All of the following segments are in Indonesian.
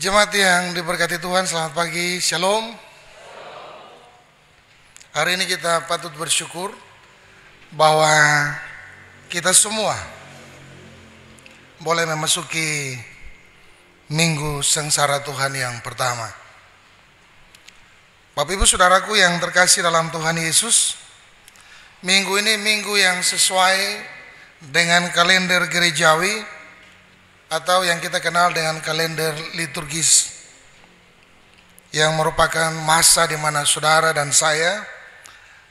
Jemaat yang diberkati Tuhan, selamat pagi, shalom. Hari ini kita patut bersyukur bahwa kita semua boleh memasuki minggu sengsara Tuhan yang pertama. Bapak Ibu Saudaraku yang terkasih dalam Tuhan Yesus, minggu ini minggu yang sesuai dengan kalender gerejawi atau yang kita kenal dengan kalender liturgis, yang merupakan masa di mana saudara dan saya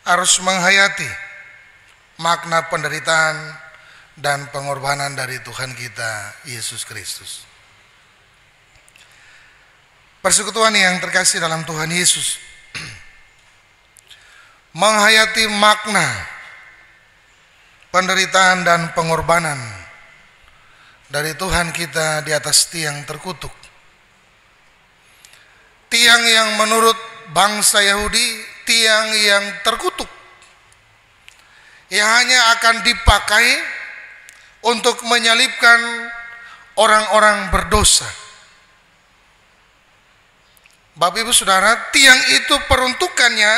harus menghayati makna penderitaan dan pengorbanan dari Tuhan kita Yesus Kristus. Persekutuan yang terkasih dalam Tuhan Yesus, menghayati makna penderitaan dan pengorbanan dari Tuhan kita di atas tiang terkutuk. Tiang yang menurut bangsa Yahudi, tiang yang terkutuk, yang hanya akan dipakai untuk menyalibkan orang-orang berdosa. Bapak Ibu Saudara, tiang itu peruntukannya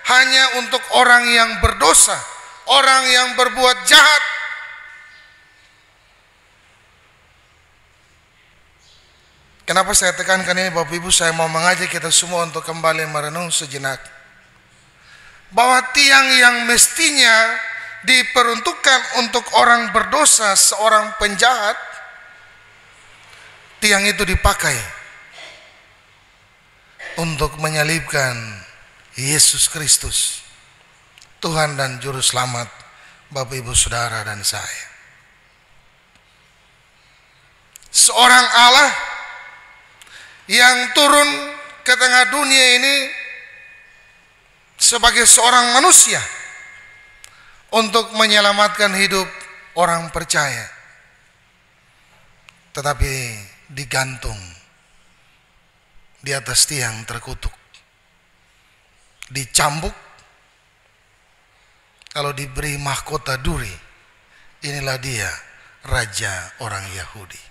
hanya untuk orang yang berdosa, orang yang berbuat jahat. Kenapa saya tekankan ini Bapak Ibu? Saya mau mengajak kita semua untuk kembali merenung sejenak bahwa tiang yang mestinya diperuntukkan untuk orang berdosa, seorang penjahat, tiang itu dipakai untuk menyalibkan Yesus Kristus, Tuhan dan Juru Selamat Bapak Ibu Saudara dan saya. Seorang Allah yang turun ke tengah dunia ini sebagai seorang manusia untuk menyelamatkan hidup orang percaya, tetapi digantung di atas tiang terkutuk, dicambuk, kalau diberi mahkota duri. Inilah dia raja orang Yahudi.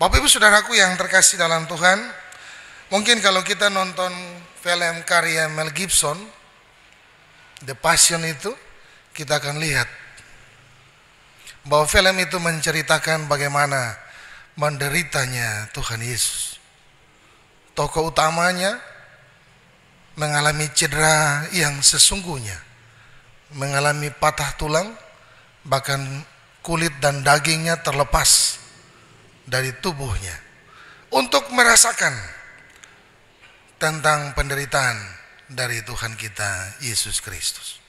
Bapak Ibu Saudaraku yang terkasih dalam Tuhan, mungkin kalau kita nonton film karya Mel Gibson, The Passion itu, kita akan lihat bahwa film itu menceritakan bagaimana menderitanya Tuhan Yesus. Tokoh utamanya mengalami cedera yang sesungguhnya, mengalami patah tulang, bahkan kulit dan dagingnya terlepas dari tubuhnya untuk merasakan tentang penderitaan dari Tuhan kita Yesus Kristus.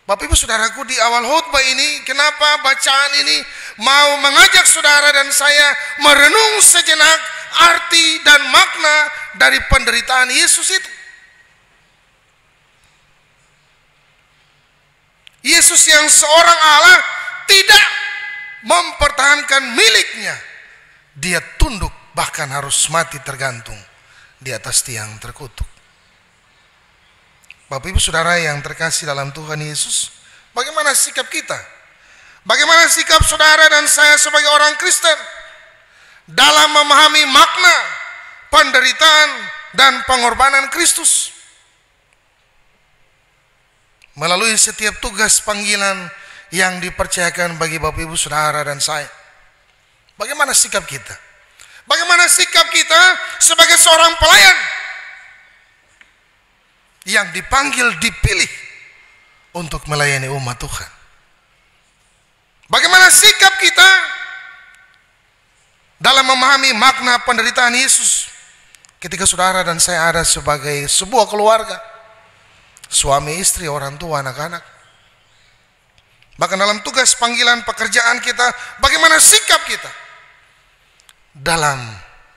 Bapak Ibu Saudaraku, di awal khotbah ini, kenapa bacaan ini mau mengajak saudara dan saya merenung sejenak arti dan makna dari penderitaan Yesus itu. Yesus yang seorang Allah tidak mempertahankan miliknya. Dia tunduk, bahkan harus mati tergantung di atas tiang terkutuk. Bapak Ibu Saudara yang terkasih dalam Tuhan Yesus, bagaimana sikap kita? Bagaimana sikap saudara dan saya sebagai orang Kristen dalam memahami makna penderitaan dan pengorbanan Kristus? Melalui setiap tugas panggilan yang dipercayakan bagi Bapak Ibu Saudara dan saya, bagaimana sikap kita? Bagaimana sikap kita sebagai seorang pelayan yang dipanggil, dipilih untuk melayani umat Tuhan? Bagaimana sikap kita dalam memahami makna penderitaan Yesus ketika saudara dan saya ada sebagai sebuah keluarga, suami, istri, orang tua, anak-anak? Bahkan dalam tugas panggilan pekerjaan kita, bagaimana sikap kita dalam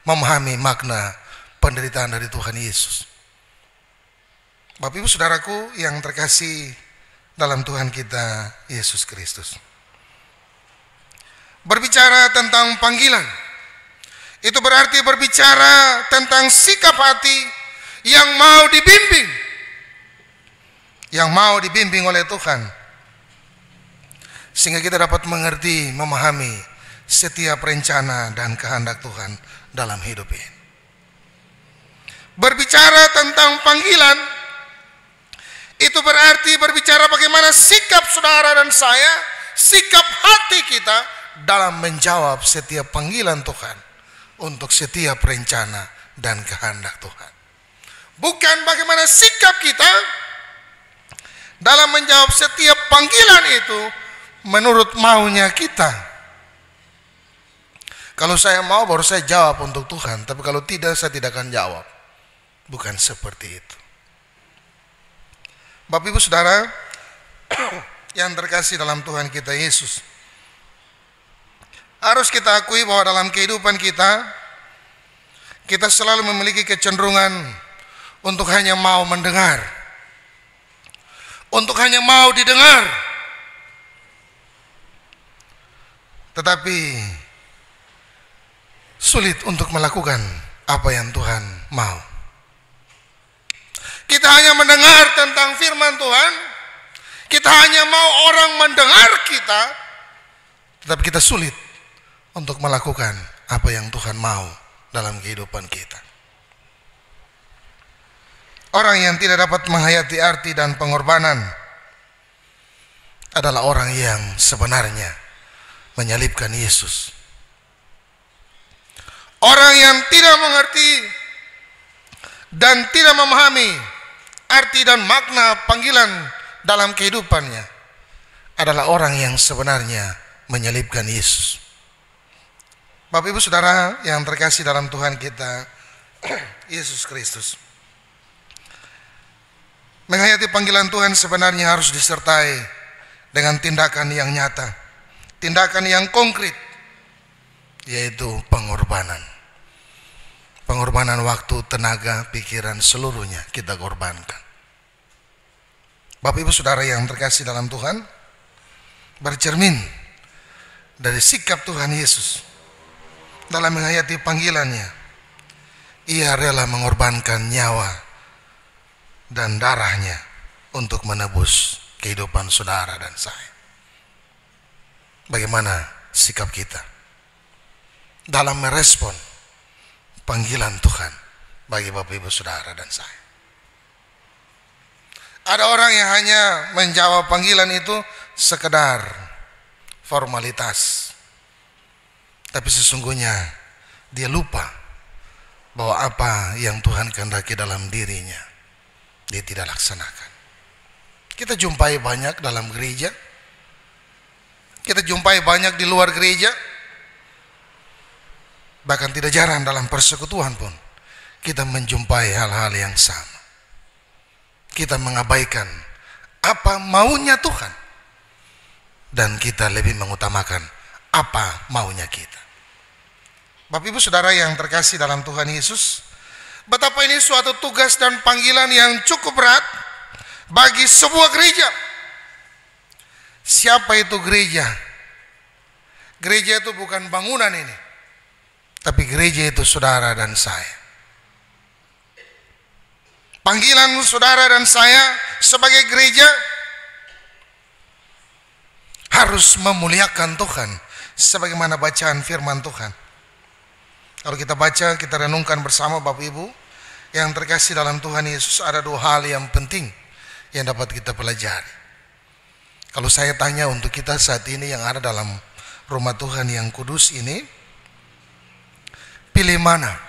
memahami makna penderitaan dari Tuhan Yesus? Bapak Ibu Saudaraku yang terkasih dalam Tuhan kita Yesus Kristus, berbicara tentang panggilan itu berarti berbicara tentang sikap hati yang mau dibimbing, yang mau dibimbing oleh Tuhan, sehingga kita dapat mengerti, memahami setiap rencana dan kehendak Tuhan dalam hidup ini. Berbicara tentang panggilan, itu berarti berbicara bagaimana sikap saudara dan saya, sikap hati kita dalam menjawab setiap panggilan Tuhan untuk setiap rencana dan kehendak Tuhan. Bukan bagaimana sikap kita dalam menjawab setiap panggilan itu menurut maunya kita. Kalau saya mau baru saya jawab untuk Tuhan, tapi kalau tidak saya tidak akan jawab. Bukan seperti itu. Bapak Ibu Saudara yang terkasih dalam Tuhan kita Yesus, harus kita akui bahwa dalam kehidupan kita selalu memiliki kecenderungan untuk hanya mau mendengar, untuk hanya mau didengar, tetapi sulit untuk melakukan apa yang Tuhan mau. Kita hanya mendengar tentang firman Tuhan, kita hanya mau orang mendengar kita, tetapi kita sulit untuk melakukan apa yang Tuhan mau dalam kehidupan kita. Orang yang tidak dapat menghayati arti dan pengorbanan adalah orang yang sebenarnya menyalibkan Yesus. Orang yang tidak mengerti dan tidak memahami arti dan makna panggilan dalam kehidupannya adalah orang yang sebenarnya menyalibkan Yesus. Bapak Ibu Saudara yang terkasih dalam Tuhan kita Yesus Kristus, menghayati panggilan Tuhan sebenarnya harus disertai dengan tindakan yang nyata, tindakan yang konkret, yaitu pengorbanan. Pengorbanan waktu, tenaga, pikiran, seluruhnya kita korbankan. Bapak Ibu Saudara yang terkasih dalam Tuhan, bercermin dari sikap Tuhan Yesus dalam menghayati panggilannya. Ia rela mengorbankan nyawa dan darahnya untuk menebus kehidupan saudara dan saya. Bagaimana sikap kita dalam merespon panggilan Tuhan bagi Bapak Ibu Saudara dan saya? Ada orang yang hanya menjawab panggilan itu sekedar formalitas, tapi sesungguhnya dia lupa bahwa apa yang Tuhan kehendaki dalam dirinya dia tidak laksanakan. Kita jumpai banyak dalam gereja, kita jumpai banyak di luar gereja, bahkan tidak jarang dalam persekutuan pun kita menjumpai hal-hal yang sama. Kita mengabaikan apa maunya Tuhan dan kita lebih mengutamakan apa maunya kita. Bapak Ibu Saudara yang terkasih dalam Tuhan Yesus, betapa ini suatu tugas dan panggilan yang cukup berat bagi sebuah gereja. Siapa itu gereja? Gereja itu bukan bangunan ini, tapi gereja itu saudara dan saya. Panggilan saudara dan saya sebagai gereja harus memuliakan Tuhan sebagaimana bacaan firman Tuhan. Kalau kita baca, kita renungkan bersama Bapak Ibu yang terkasih dalam Tuhan Yesus, ada dua hal yang penting yang dapat kita pelajari. Kalau saya tanya untuk kita saat ini yang ada dalam rumah Tuhan yang kudus ini, pilih mana?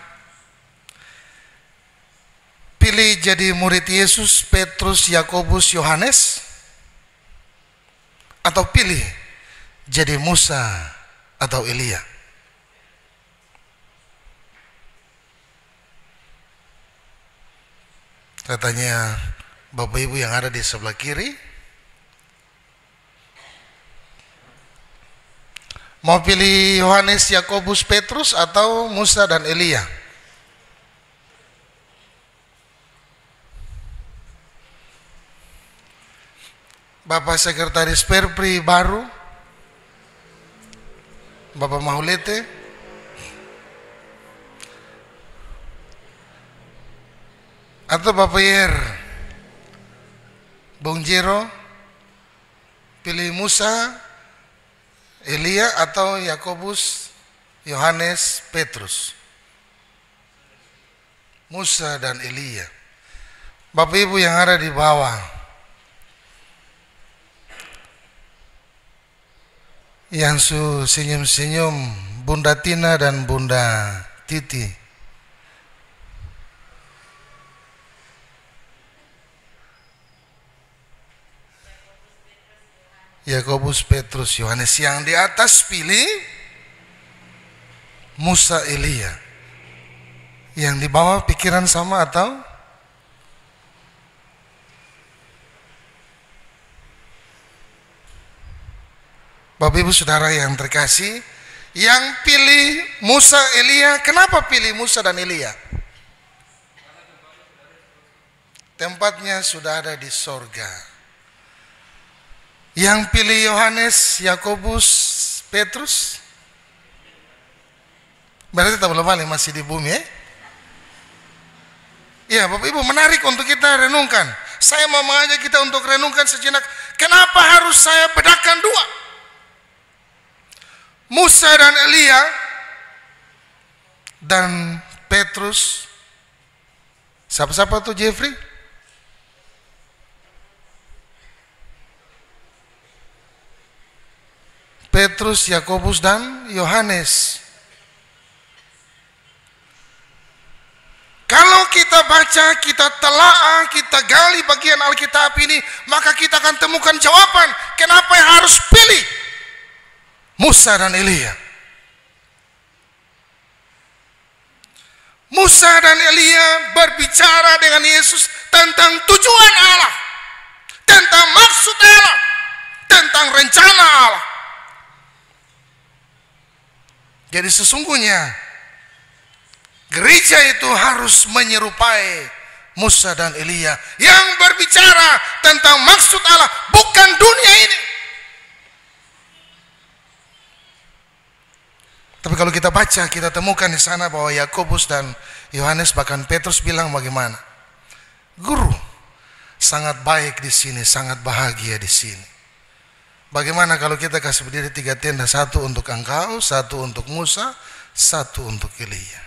Pilih jadi murid Yesus, Petrus, Yakobus, Yohanes, atau pilih jadi Musa atau Elia? Katanya Bapak Ibu yang ada di sebelah kiri, mau pilih Yohanes, Yakobus, Petrus atau Musa dan Elia? Bapak Sekretaris Perpri baru, Bapak Mahulete, atau Bapak Yer, Bung Jero, pilih Musa, Elia atau Yakobus, Yohanes, Petrus. Musa dan Elia. Bapak Ibu yang ada di bawah, yang senyum-senyum, Bunda Tina dan Bunda Titi. Yakobus, Petrus, Yohanes. Yang di atas pilih Musa, Elia. Yang di bawah pikiran sama atau? Bapak Ibu Saudara yang terkasih, yang pilih Musa, Elia, kenapa pilih Musa dan Elia? Tempatnya sudah ada di sorga. Yang pilih Yohanes, Yakobus, Petrus, berarti tak boleh balik, masih di bumi ya? Ya Bapak Ibu, menarik untuk kita renungkan. Saya mau mengajak kita untuk renungkan sejenak, kenapa harus saya bedakan dua? Musa dan Elia dan Petrus. Siapa-siapa tuh Jeffrey? Petrus, Yakobus dan Yohanes. Kalau kita baca, kita telaah, kita gali bagian Alkitab ini, maka kita akan temukan jawaban kenapa yang harus pilih Musa dan Elia. Musa dan Elia berbicara dengan Yesus tentang tujuan Allah, tentang maksud Allah, tentang rencana Allah. Jadi sesungguhnya gereja itu harus menyerupai Musa dan Elia yang berbicara tentang maksud Allah, bukan dunia ini. Tapi kalau kita baca, kita temukan di sana bahwa Yakobus dan Yohanes, bahkan Petrus bilang bagaimana? Guru, sangat baik di sini, sangat bahagia di sini. Bagaimana kalau kita kasih berdiri 3 tenda, satu untuk engkau, satu untuk Musa, satu untuk Elia.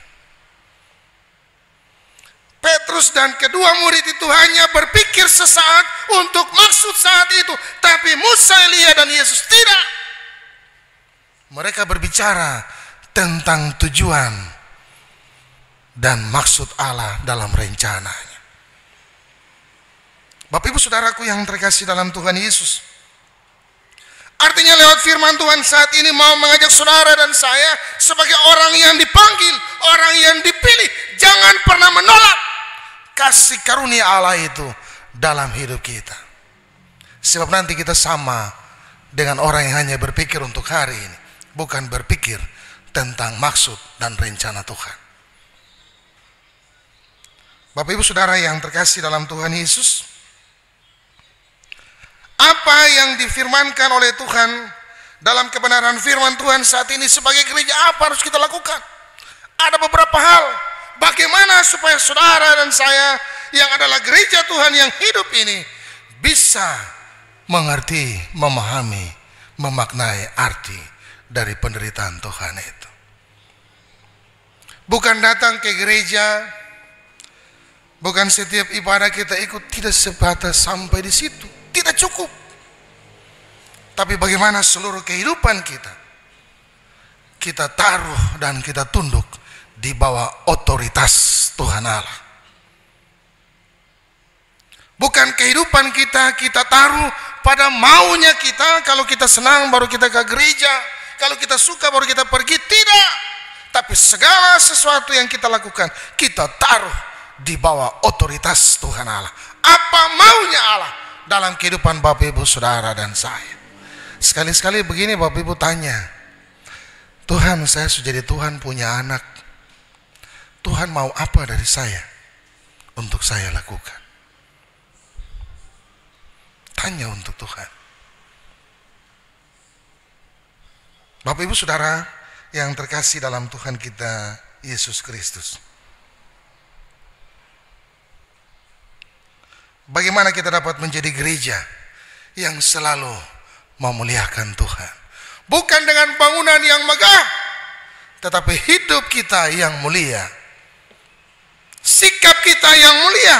Petrus dan kedua murid itu hanya berpikir sesaat untuk maksud saat itu, tapi Musa, Elia dan Yesus tidak. Mereka berbicara tentang tujuan dan maksud Allah dalam rencananya. Bapak Ibu Saudaraku yang terkasih dalam Tuhan Yesus, artinya lewat firman Tuhan saat ini mau mengajak saudara dan saya sebagai orang yang dipanggil, orang yang dipilih, jangan pernah menolak kasih karunia Allah itu dalam hidup kita. Sebab nanti kita sama dengan orang yang hanya berpikir untuk hari ini, bukan berpikir tentang maksud dan rencana Tuhan. Bapak Ibu Saudara yang terkasih dalam Tuhan Yesus, apa yang difirmankan oleh Tuhan dalam kebenaran firman Tuhan saat ini sebagai gereja, apa harus kita lakukan? Ada beberapa hal. Bagaimana supaya saudara dan saya yang adalah gereja Tuhan yang hidup ini bisa mengerti, memahami, memaknai arti dari penderitaan Tuhan itu. Bukan datang ke gereja, bukan setiap ibadah kita ikut, tidak sebatas sampai di situ, tidak cukup. Tapi bagaimana seluruh kehidupan kita taruh dan kita tunduk di bawah otoritas Tuhan Allah. Bukan kehidupan kita taruh pada maunya kita, kalau kita senang baru kita ke gereja, kalau kita suka baru kita pergi, tidak. Tapi segala sesuatu yang kita lakukan, kita taruh di bawah otoritas Tuhan Allah. Apa maunya Allah dalam kehidupan Bapak Ibu Saudara dan saya. Sekali-sekali begini Bapak Ibu tanya, Tuhan, saya sudah jadi Tuhan punya anak, Tuhan mau apa dari saya untuk saya lakukan? Tanya untuk Tuhan. Bapak Ibu Saudara yang terkasih dalam Tuhan kita Yesus Kristus, bagaimana kita dapat menjadi gereja yang selalu memuliakan Tuhan, Bukan dengan bangunan yang megah, tetapi hidup kita yang mulia. Sikap kita yang mulia,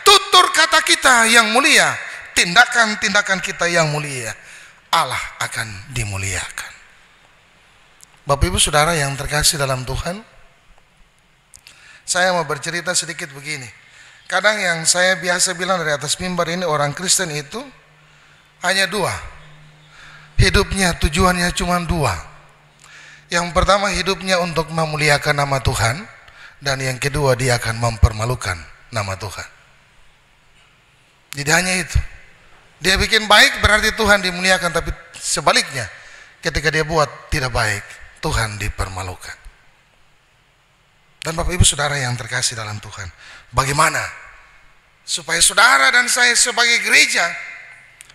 tutur kata kita yang mulia, tindakan-tindakan kita yang mulia. Allah akan dimuliakan. Bapak Ibu Saudara yang terkasih dalam Tuhan, saya mau bercerita sedikit begini. Kadang yang saya biasa bilang dari atas mimbar ini, orang Kristen itu hanya dua. Hidupnya tujuannya cuma dua. Yang pertama, hidupnya untuk memuliakan nama Tuhan, dan yang kedua, dia akan mempermalukan nama Tuhan. Jadi hanya itu. Dia bikin baik berarti Tuhan dimuliakan, tapi sebaliknya ketika dia buat tidak baik, Tuhan dipermalukan. Dan Bapak Ibu Saudara yang terkasih dalam Tuhan, bagaimana supaya saudara dan saya sebagai gereja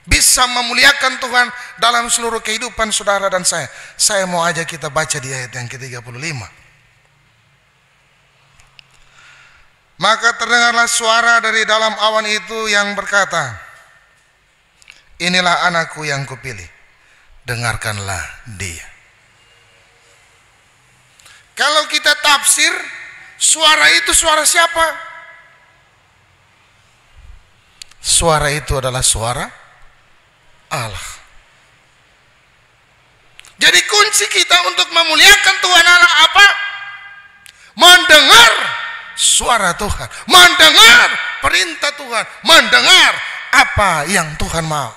bisa memuliakan Tuhan dalam seluruh kehidupan saudara dan saya? Saya mau ajak kita baca di ayat yang ke-35. Maka terdengarlah suara dari dalam awan itu yang berkata, inilah anakku yang kupilih, dengarkanlah dia. Kalau kita tafsir, suara itu suara siapa? Suara itu adalah suara Allah. Jadi kunci kita untuk memuliakan Tuhan Allah apa? Mendengar suara Tuhan, mendengar perintah Tuhan, mendengar apa yang Tuhan mau.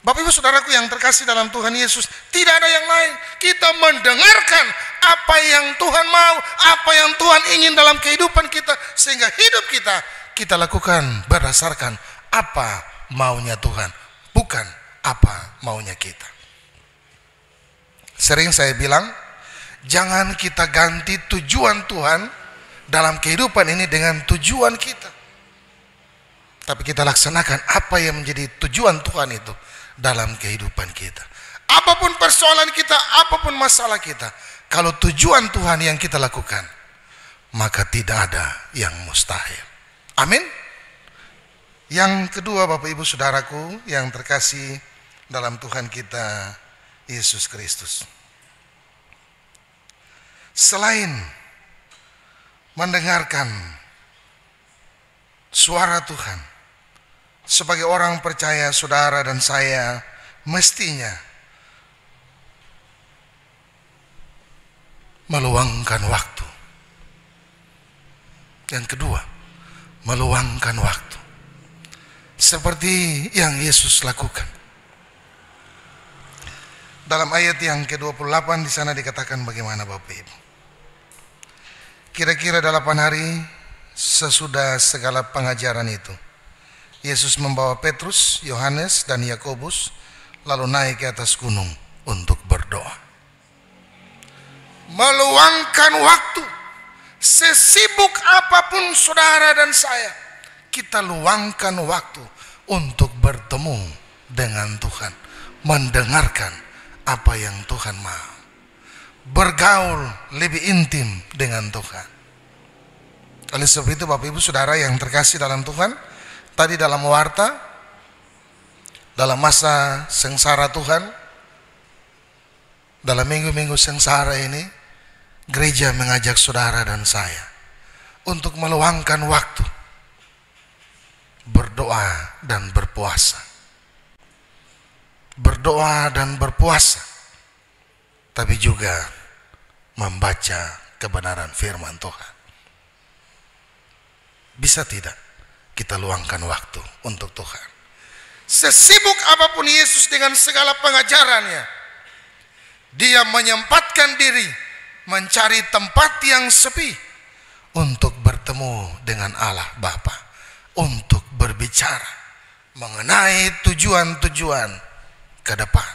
Bapak Ibu Saudaraku yang terkasih dalam Tuhan Yesus, tidak ada yang lain. Kita mendengarkan apa yang Tuhan mau, apa yang Tuhan ingin dalam kehidupan kita, sehingga hidup kita lakukan berdasarkan apa maunya Tuhan, bukan apa maunya kita. Sering saya bilang, jangan kita ganti tujuan Tuhan dalam kehidupan ini dengan tujuan kita, tapi kita laksanakan apa yang menjadi tujuan Tuhan itu dalam kehidupan kita. Apapun persoalan kita, apapun masalah kita, kalau tujuan Tuhan yang kita lakukan, maka tidak ada yang mustahil. Amin. Yang kedua, Bapak Ibu Saudaraku yang terkasih dalam Tuhan kita Yesus Kristus, selain mendengarkan suara Tuhan, sebagai orang percaya, saudara dan saya mestinya meluangkan waktu. Yang kedua, meluangkan waktu seperti yang Yesus lakukan. Dalam ayat yang ke-28 di sana dikatakan bagaimana Bapak Ibu? Kira-kira 8 hari sesudah segala pengajaran itu, Yesus membawa Petrus, Yohanes, dan Yakobus lalu naik ke atas gunung untuk berdoa. Meluangkan waktu, sesibuk apapun saudara dan saya, kita luangkan waktu untuk bertemu dengan Tuhan, mendengarkan apa yang Tuhan mau, bergaul lebih intim dengan Tuhan. Oleh sebab itu Bapak Ibu Saudara yang terkasih dalam Tuhan, tadi dalam warta, dalam masa sengsara Tuhan, dalam minggu-minggu sengsara ini, gereja mengajak saudara dan saya untuk meluangkan waktu berdoa dan berpuasa. Berdoa dan berpuasa, tapi juga membaca kebenaran firman Tuhan. Bisa tidak kita luangkan waktu untuk Tuhan? Sesibuk apapun Yesus dengan segala pengajarannya, dia menyempatkan diri mencari tempat yang sepi untuk bertemu dengan Allah Bapa, untuk berbicara mengenai tujuan-tujuan ke depan,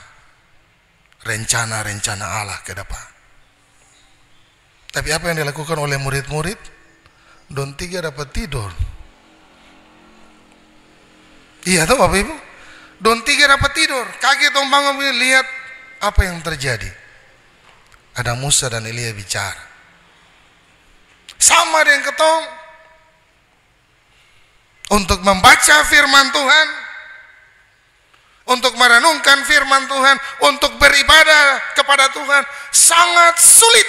rencana-rencana Allah ke depan. Tapi apa yang dilakukan oleh murid-murid? Don 3 dapat tidur. Iya toh Bapak Ibu? Don 3 dapat tidur. Kaget dong bangun, lihat apa yang terjadi. Ada Musa dan Elia bicara. Sama dengan ketong. Untuk membaca firman Tuhan, untuk merenungkan firman Tuhan, untuk beribadah kepada Tuhan sangat sulit.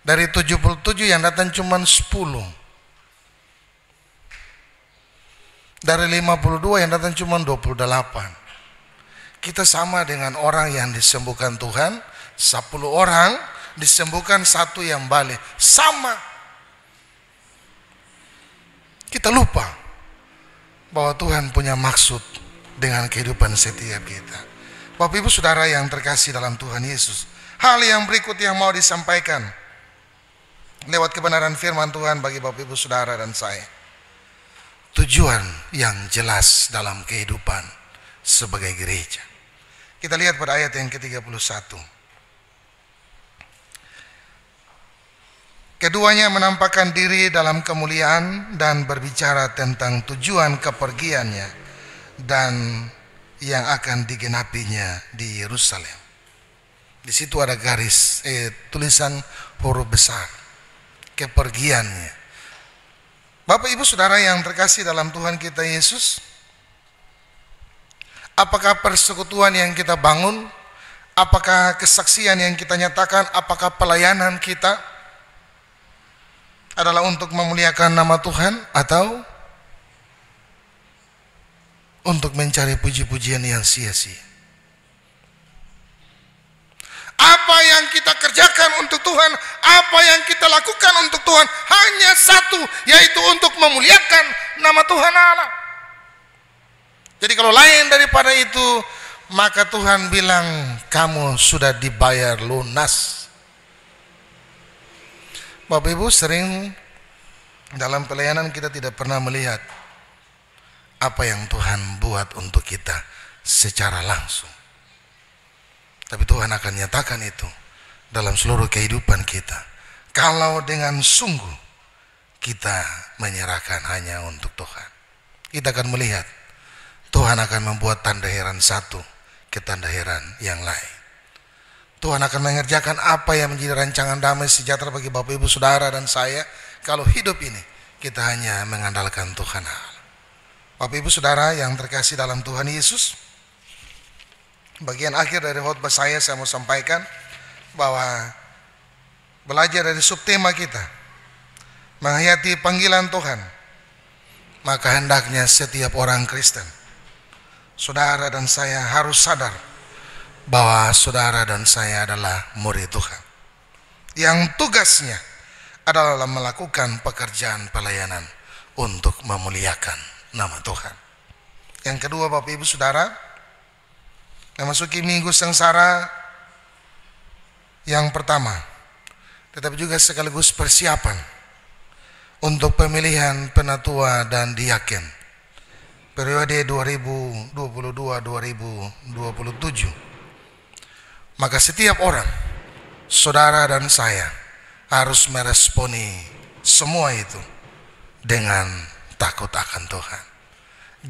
Dari 77 yang datang cuma 10. Dari 52 yang datang cuma 28. Kita sama dengan orang yang disembuhkan Tuhan, 10 orang disembuhkan, 1 yang balik. Sama. Kita lupa bahwa Tuhan punya maksud dengan kehidupan setiap kita. Bapak Ibu Saudara yang terkasih dalam Tuhan Yesus, hal yang berikut yang mau disampaikan lewat kebenaran firman Tuhan bagi Bapak Ibu Saudara dan saya. Tujuan yang jelas dalam kehidupan sebagai gereja. Kita lihat pada ayat yang ke-31. Keduanya menampakkan diri dalam kemuliaan dan berbicara tentang tujuan kepergiannya dan yang akan digenapinya di Yerusalem. Di situ ada garis tulisan huruf besar, kepergiannya. Bapak Ibu Saudara yang terkasih dalam Tuhan kita Yesus, apakah persekutuan yang kita bangun, apakah kesaksian yang kita nyatakan, apakah pelayanan kita adalah untuk memuliakan nama Tuhan atau untuk mencari puji-pujian yang sia-sia? Apa yang kita kerjakan untuk Tuhan, apa yang kita lakukan untuk Tuhan hanya satu, yaitu untuk memuliakan nama Tuhan Allah. Jadi kalau lain daripada itu, maka Tuhan bilang kamu sudah dibayar lunas. Bapak Ibu, sering dalam pelayanan kita tidak pernah melihat apa yang Tuhan buat untuk kita secara langsung. Tapi Tuhan akan nyatakan itu dalam seluruh kehidupan kita, kalau dengan sungguh kita menyerahkan hanya untuk Tuhan. Kita akan melihat Tuhan akan membuat tanda heran satu ke tanda heran yang lain. Tuhan akan mengerjakan apa yang menjadi rancangan damai sejahtera bagi Bapak Ibu Saudara dan saya, kalau hidup ini kita hanya mengandalkan Tuhan Allah. Bapak Ibu Saudara yang terkasih dalam Tuhan Yesus, bagian akhir dari khotbah saya mau sampaikan bahwa belajar dari subtema kita, menghayati panggilan Tuhan, maka hendaknya setiap orang Kristen, saudara dan saya harus sadar bahwa saudara dan saya adalah murid Tuhan yang tugasnya adalah melakukan pekerjaan pelayanan untuk memuliakan nama Tuhan. Yang kedua, Bapak Ibu Saudara, memasuki minggu sengsara yang pertama, tetapi juga sekaligus persiapan untuk pemilihan penatua dan diaken periode 2022-2027. Maka setiap orang, saudara dan saya, harus meresponi semua itu dengan takut akan Tuhan.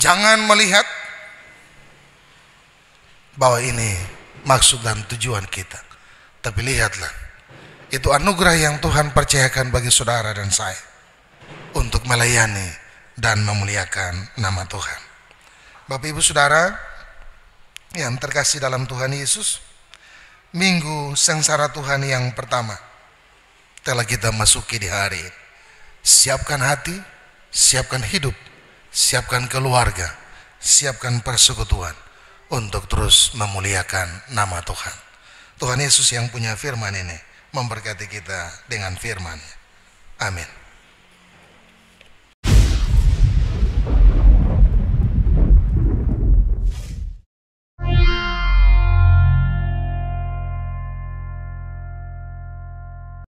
Jangan melihat bahwa ini maksud dan tujuan kita, tapi lihatlah, itu anugerah yang Tuhan percayakan bagi saudara dan saya untuk melayani dan memuliakan nama Tuhan. Bapak Ibu Saudara yang terkasih dalam Tuhan Yesus, minggu sengsara Tuhan yang pertama telah kita masuki di hari ini. Siapkan hati, siapkan hidup, siapkan keluarga, siapkan persekutuan untuk terus memuliakan nama Tuhan. Tuhan Yesus yang punya firman ini memberkati kita dengan firman-Nya. Amin.